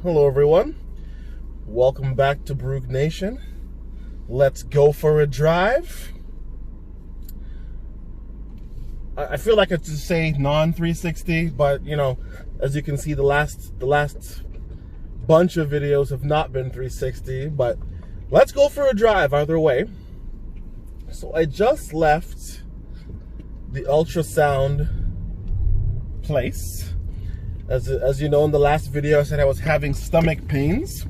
Hello everyone, welcome back to Brook Nation. Let's go for a drive. I feel like it's to say non-360, but you know, as you can see, the last bunch of videos have not been 360, but let's go for a drive either way. So I just left the ultrasound place. As you know, in the last video I said I was having stomach pains.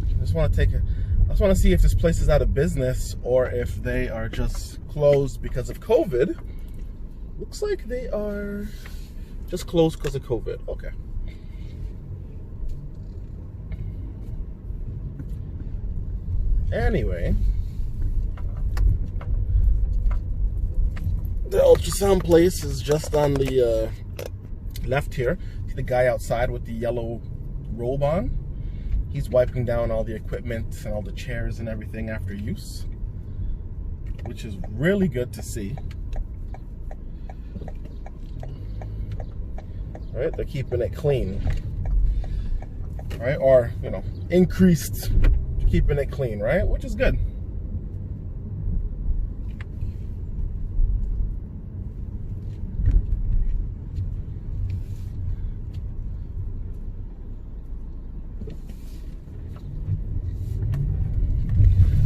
I just want to see if this place is out of business or if they are just closed because of COVID. Looks like they are just closed because of COVID. Okay. Anyway, the ultrasound place is just on the left here. See the guy outside with the yellow robe on? He's wiping down all the equipment and all the chairs and everything after use, which is really good to see. All right, they're keeping it clean. All right, or, you know, increased keeping it clean, right? Which is good.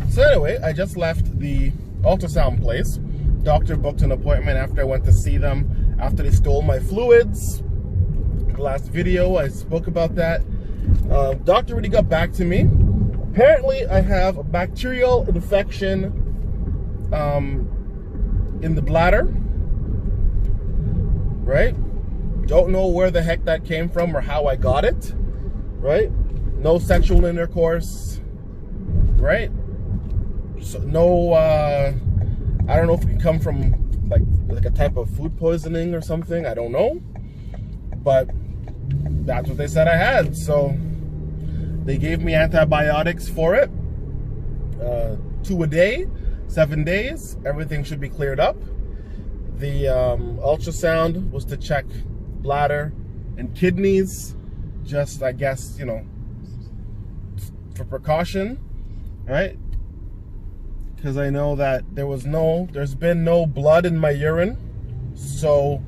So anyway, I just left the ultrasound place. Doctor booked an appointment after I went to see them, after they stole my fluids. In the last video, I spoke about that. Doctor already got back to me. Apparently, I have a bacterial infection in the bladder, right? Don't know where the heck that came from or how I got it, right? No sexual intercourse, right? So no, I don't know if it can come from like a type of food poisoning or something. I don't know, but that's what they said I had. So they gave me antibiotics for it, 2 a day, 7 days. Everything should be cleared up. The ultrasound was to check bladder and kidneys, just I guess, you know, for precaution, right? Because I know that there's been no blood in my urine, so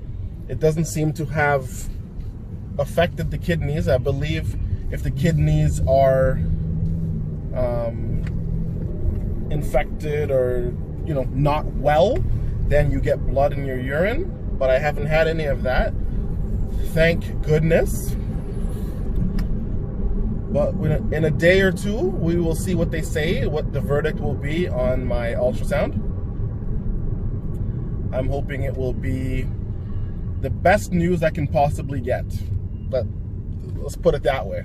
it doesn't seem to have affected the kidneys. I believe if the kidneys are infected or, you know, not well, then you get blood in your urine, but I haven't had any of that, thank goodness. But in a day or two, we will see what they say, what the verdict will be on my ultrasound. I'm hoping it will be the best news I can possibly get. But let's put it that way.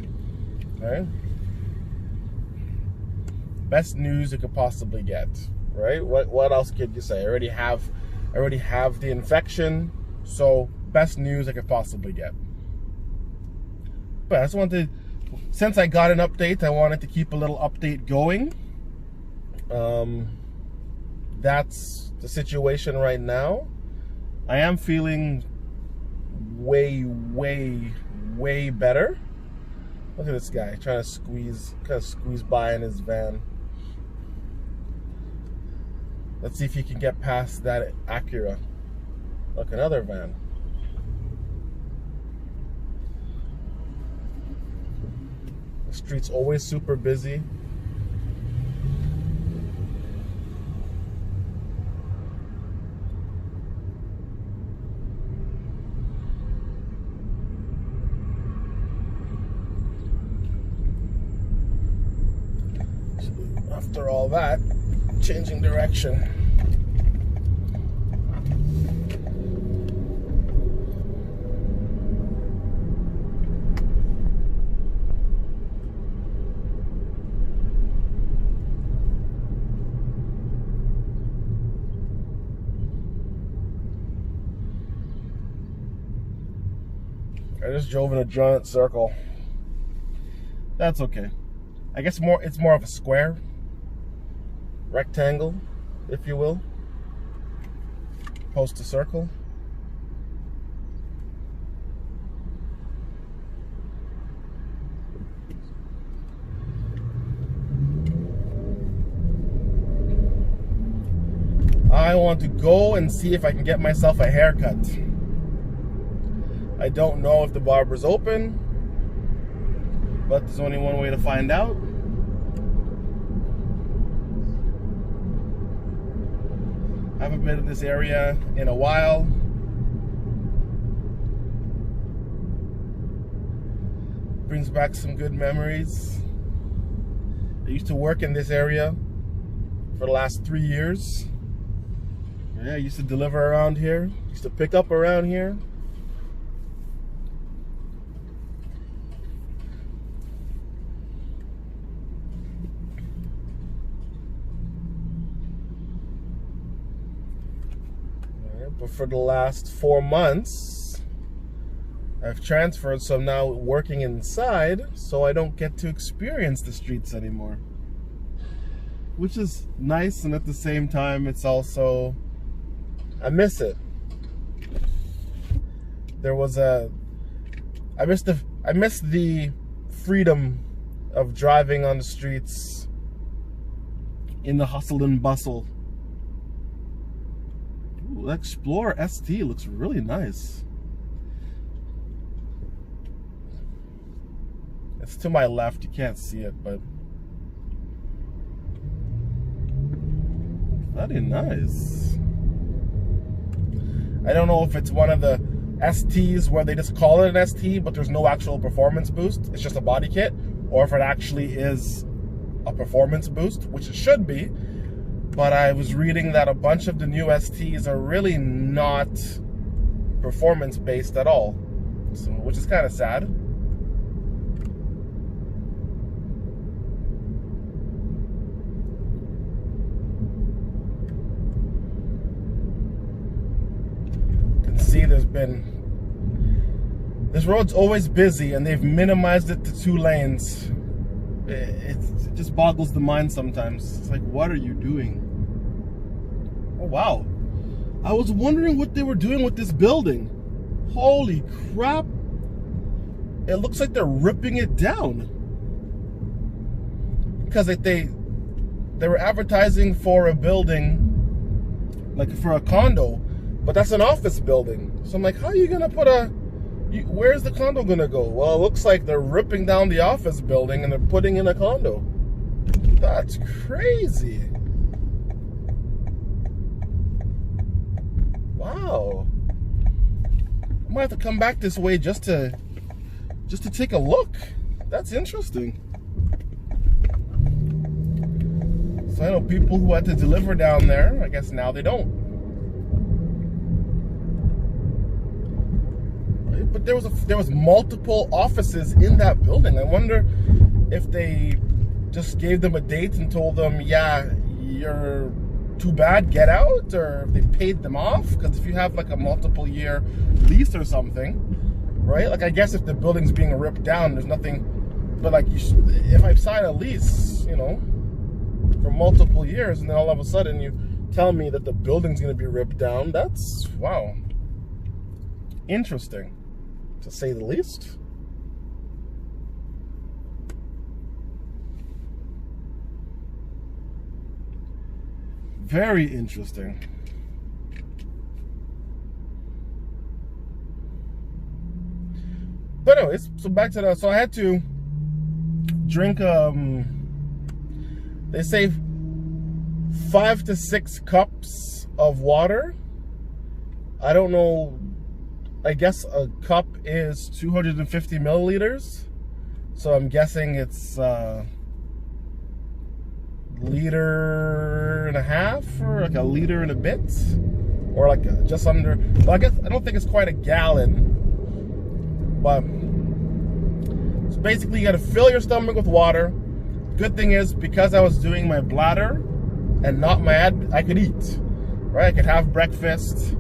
All right? Best news you could possibly get, right? What else could you say? I already have the infection, so best news I could possibly get. But I just wanted to, since I got an update, I wanted to keep a little update going. That's the situation right now. I am feeling way better. Look at this guy trying to squeeze by in his van. Let's see if he can get past that Acura. Look, another van. The street's always super busy. After all that, changing direction. I just drove in a giant circle. That's okay. I guess it's more of a square, rectangle, if you will, opposed to circle. I want to go and see if I can get myself a haircut. I don't know if the barber's open, but there's only one way to find out. I haven't been in this area in a while. Brings back some good memories. I used to work in this area for the last 3 years. Yeah, I used to deliver around here. Used to pick up around here. But for the last 4 months, I've transferred, so I'm now working inside, so I don't get to experience the streets anymore. Which is nice, and at the same time, it's also, I miss it. I miss the freedom of driving on the streets in the hustle and bustle. Ooh, the Explorer ST looks really nice. It's to my left, you can't see it, but very nice. I don't know if it's one of the STs where they just call it an ST, but there's no actual performance boost. It's just a body kit, or if it actually is a performance boost, which it should be. But I was reading that a bunch of the new STs are really not performance-based at all, so, which is kind of sad. You can see this road's always busy, and they've minimized it to 2 lanes. It just boggles the mind sometimes. It's like, what are you doing? Oh, wow. I was wondering what they were doing with this building. Holy crap. It looks like they're ripping it down. Because they were advertising for a building, like for a condo, but that's an office building. So I'm like, how are you going to put where's the condo going to go? Well, it looks like they're ripping down the office building and they're putting in a condo. That's crazy. Wow. I might have to come back this way just to take a look. That's interesting. So I know people who had to deliver down there. I guess now they don't. But there was multiple offices in that building. I wonder if they just gave them a date and told them, yeah, you're too bad, get out, or if they paid them off. Because if you have like a multiple year lease or something, right? Like, I guess if the building's being ripped down, there's nothing, but like, if I sign a lease, you know, for multiple years, and then all of a sudden you tell me that the building's going to be ripped down, that's, wow, interesting, to say the least. Very interesting. But anyways, so back to that. So I had to drink, they say 5 to 6 cups of water. I don't know. I guess a cup is 250 milliliters. So I'm guessing it's liter and a half, or like a liter and a bit, or like just under. Well, I guess I don't think it's quite a gallon, but so basically you got to fill your stomach with water. Good thing is, because I was doing my bladder and not my I could eat, right? I could have breakfast,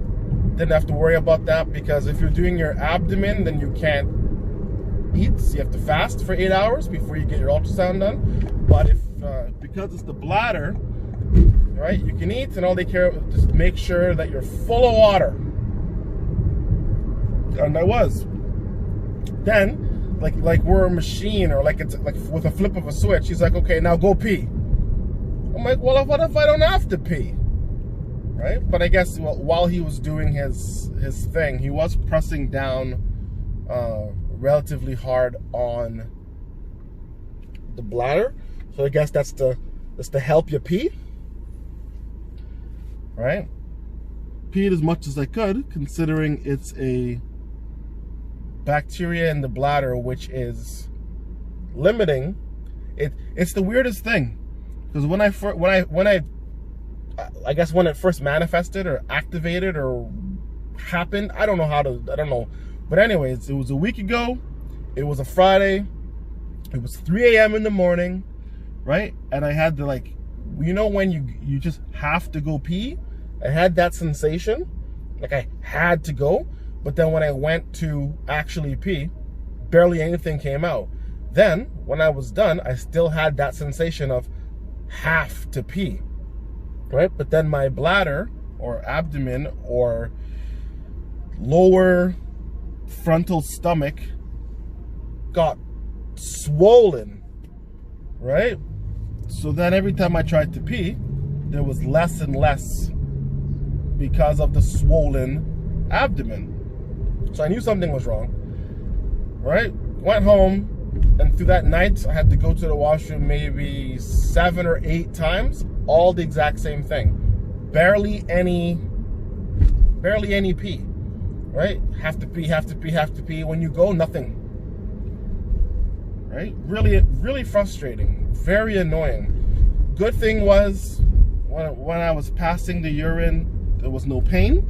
didn't have to worry about that, because if you're doing your abdomen, then you can't eat, so you have to fast for 8 hours before you get your ultrasound done. But if because it's the bladder, right, you can eat, and all they care about is just make sure that you're full of water. And I was. Then, like we're a machine, or like it's like with a flip of a switch, he's like, okay, now go pee. I'm like, well, what if I don't have to pee? right? But I guess while he was doing his thing, he was pressing down relatively hard on the bladder. So I guess that's to help you pee, right? Peed as much as I could, considering it's a bacteria in the bladder which is limiting. It's the weirdest thing, because when it first manifested or activated or happened, I don't know. But anyways, it was a week ago. It was a Friday. It was 3 a.m. in the morning, right? And I had to, like, you know when you just have to go pee? I had that sensation, like I had to go. But then when I went to actually pee, barely anything came out. Then, when I was done, I still had that sensation of have to pee, right? But then my bladder or abdomen or lower frontal stomach got swollen, right? So then every time I tried to pee, there was less and less because of the swollen abdomen. So I knew something was wrong, right? Went home, and through that night, I had to go to the washroom maybe 7 or 8 times, all the exact same thing. Barely any pee, right? Have to pee. When you go, nothing, right? Really, really frustrating, very annoying. Good thing was, when I was passing the urine, there was no pain.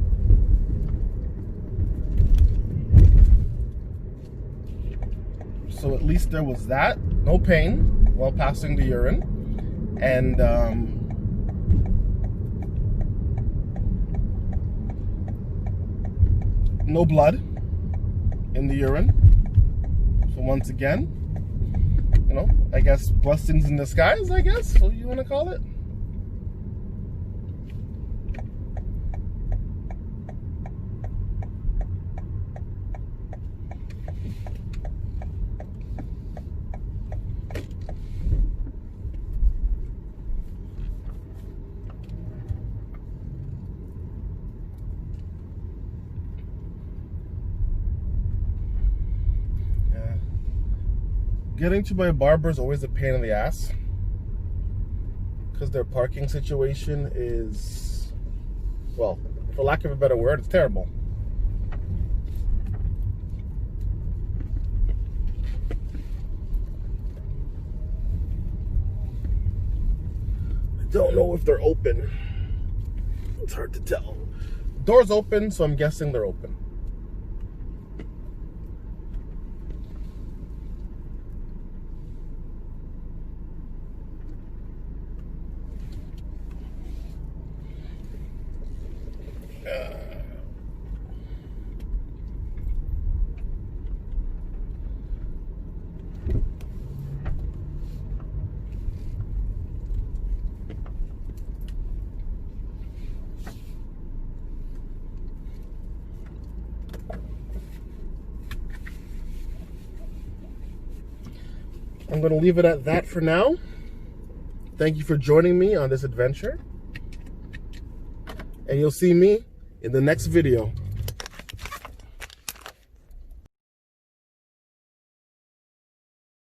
So at least there was that, no pain while passing the urine, and no blood in the urine. So once again, you know, I guess blessings in disguise, I guess, what you want to call it. Getting to my barber is always a pain in the ass, because their parking situation is, well, for lack of a better word, it's terrible. I don't know if they're open. It's hard to tell. Door's open, so I'm guessing they're open. I'm going to leave it at that for now. Thank you for joining me on this adventure. And you'll see me in the next video.